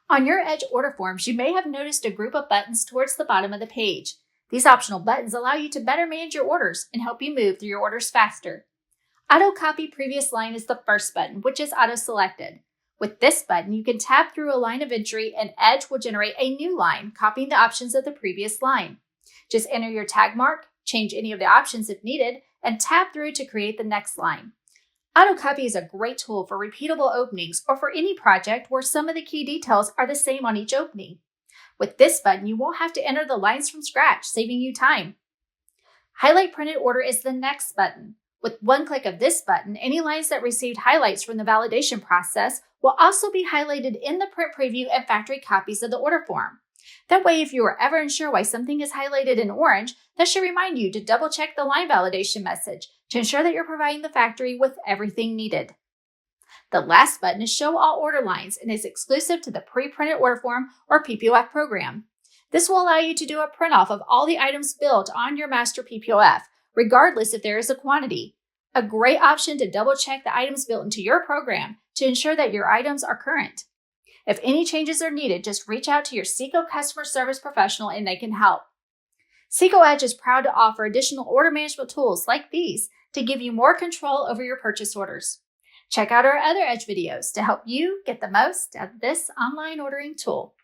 On your Edge order forms, you may have noticed a group of buttons towards the bottom of the page. These optional buttons allow you to better manage your orders and help you move through your orders faster. Auto Copy Previous Line is the first button, which is auto-selected. With this button, you can tab through a line of entry and Edge will generate a new line, copying the options of the previous line. Just enter your tag mark, change any of the options if needed, and tab through to create the next line. AutoCopy is a great tool for repeatable openings or for any project where some of the key details are the same on each opening. With this button, you won't have to enter the lines from scratch, saving you time. Highlight Printed Order is the next button. With one click of this button, any lines that received highlights from the validation process will also be highlighted in the print preview and factory copies of the order form. That way, if you are ever unsure why something is highlighted in orange, that should remind you to double-check the line validation message to ensure that you're providing the factory with everything needed. The last button is Show All Order Lines and is exclusive to the pre-printed order form or PPOF program. This will allow you to do a print-off of all the items built on your master PPOF, regardless if there is a quantity. A great option to double-check the items built into your program to ensure that your items are current. If any changes are needed, just reach out to your Seco customer service professional and they can help. Seco Edge is proud to offer additional order management tools like these to give you more control over your purchase orders. Check out our other Edge videos to help you get the most out of this online ordering tool.